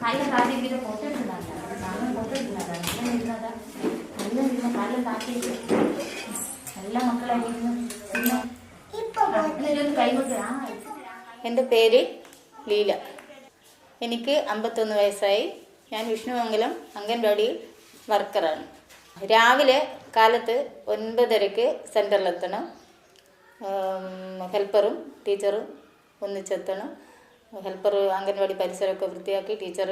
കാലിലെ താഴെ ഇത് പൊട്ടിട്ടുണ്ടാകും. സാധനം പൊട്ടിട്ടുണ്ടാകാം. നല്ല ഇരുന്നതാ. നല്ല ഇരുന്ന് കാലിലെ താഴേക്ക് എല്ലാ മക്കളായിരുന്നു. പിന്നെ കൈകൊട്ട്. എൻ്റെ പേര് ലീല. എനിക്ക് 51 വയസ്സായി. ഞാൻ വിഷ്ണുമംഗലം അംഗൻവാടിയിൽ വർക്കറാണ്. രാവിലെ കാലത്ത് 9:30 സെൻറ്ററിലെത്തണം. ഹെൽപ്പറും ടീച്ചറും ഒന്നിച്ചെത്തണം. ഹെൽപ്പർ അംഗൻവാടി പരിസരമൊക്കെ വൃത്തിയാക്കി ടീച്ചർ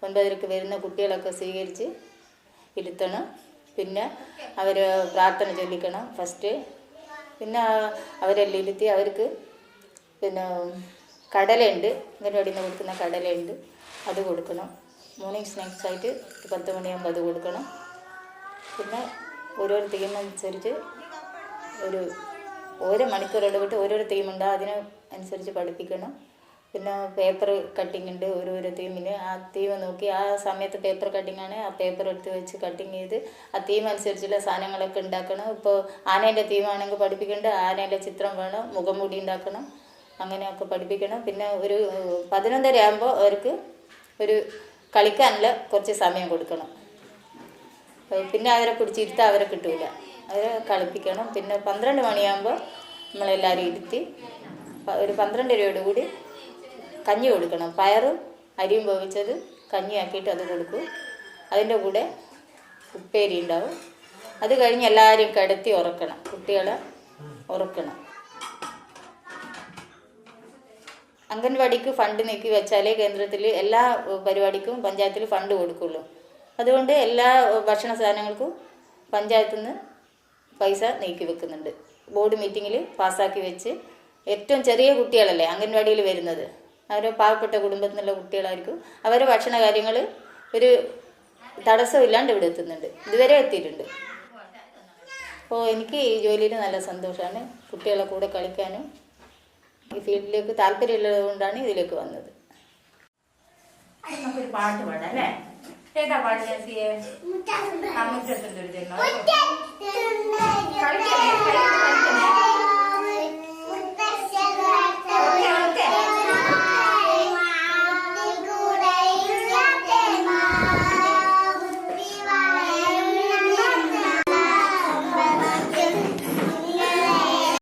9:30 വരുന്ന കുട്ടികളൊക്കെ സ്വീകരിച്ച് ഇരുത്തണം. പിന്നെ അവർ പ്രാർത്ഥന ചൊല്ലിക്കണം ഫസ്റ്റ്. പിന്നെ അവരെല്ലാം ഇരുത്തി അവർക്ക് പിന്നെ കടലയുണ്ട്, അംഗൻവാടിയിൽ നിന്ന് കൊടുക്കുന്ന കടലയുണ്ട്, അത് കൊടുക്കണം. മോർണിംഗ് സ്നാക്സായിട്ട് 10 മണിയാകുമ്പോൾ അത് കൊടുക്കണം. പിന്നെ ഓരോരോ തീമനുസരിച്ച് ഓരോ മണിക്കൂർ ഇടവിട്ട് ഓരോരോ തീമുണ്ട്, അതിനനുസരിച്ച് പഠിപ്പിക്കണം. പിന്നെ പേപ്പർ കട്ടിങ് ഉണ്ട് ഓരോരോ തീമിന്. ആ തീം നോക്കി ആ സമയത്ത് പേപ്പർ കട്ടിങ് ആണ്, ആ പേപ്പർ എടുത്ത് വെച്ച് കട്ടിങ് ചെയ്ത് ആ തീം അനുസരിച്ചുള്ള സാധനങ്ങളൊക്കെ ഉണ്ടാക്കണം. ഇപ്പോൾ ആനേൻ്റെ തീമാണെങ്കിൽ പഠിപ്പിക്കേണ്ട ആനേൻ്റെ ചിത്രം വേണം, മുഖംമൂടി ഉണ്ടാക്കണം, അങ്ങനെയൊക്കെ പഠിപ്പിക്കണം. പിന്നെ ഒരു 11:30 ആകുമ്പോൾ അവർക്ക് ഒരു കളിക്കാനുള്ള കുറച്ച് സമയം കൊടുക്കണം. പിന്നെ അവരെ പിടിച്ചിരുത്താൻ അവരെ കിട്ടൂല, അവരെ കളിപ്പിക്കണം. പിന്നെ 12 മണിയാകുമ്പോൾ നമ്മളെല്ലാവരും ഇരുത്തി ഒരു 12:30 കൂടി കഞ്ഞി കൊടുക്കണം. പയറും അരിയും വേവിച്ചത് കഞ്ഞിയാക്കിയിട്ട് അത് കൊടുക്കും. അതിൻ്റെ കൂടെ ഉപ്പേരി ഉണ്ടാവും. അത് കഴിഞ്ഞ് എല്ലാവരും കിടത്തി ഉറക്കണം, കുട്ടികളെ ഉറക്കണം. അംഗൻവാടിക്ക് ഫണ്ട് നീക്കി വെച്ചാലേ കേന്ദ്രത്തിൽ എല്ലാ പരിപാടിക്കും പഞ്ചായത്തിൽ ഫണ്ട് കൊടുക്കുള്ളൂ. അതുകൊണ്ട് എല്ലാ ഭക്ഷണ സാധനങ്ങൾക്കും പഞ്ചായത്തിൽ നിന്ന് പൈസ നീക്കി വെക്കുന്നുണ്ട്. ബോർഡ് മീറ്റിങ്ങിൽ പാസ്സാക്കി വെച്ച് ഏറ്റവും ചെറിയ കുട്ടികളല്ലേ അംഗൻവാടിയിൽ വരുന്നത്, അവർ പാവപ്പെട്ട കുടുംബത്തിൽ നിന്നുള്ള കുട്ടികളായിരിക്കും. അവരുടെ ഭക്ഷണ കാര്യങ്ങൾ ഒരു തടസ്സമില്ലാണ്ട് ഇവിടെ എത്തുന്നുണ്ട്, ഇതുവരെ എത്തിയിട്ടുണ്ട്. അപ്പോൾ എനിക്ക് ഈ ജോലിയിൽ നല്ല സന്തോഷമാണ്. കുട്ടികളെ കൂടെ കളിക്കാനും ഈ ഫീൽഡിലേക്ക് താല്പര്യമുള്ളത് കൊണ്ടാണ് ഇതിലേക്ക് വന്നത്. നമുക്കൊരു പാട്ട് പാടാം അല്ലേ? ഏതാ പാട്ട് ജാസിയെ? മുറ്റത്തുണ്ടൊരു ജന്മം.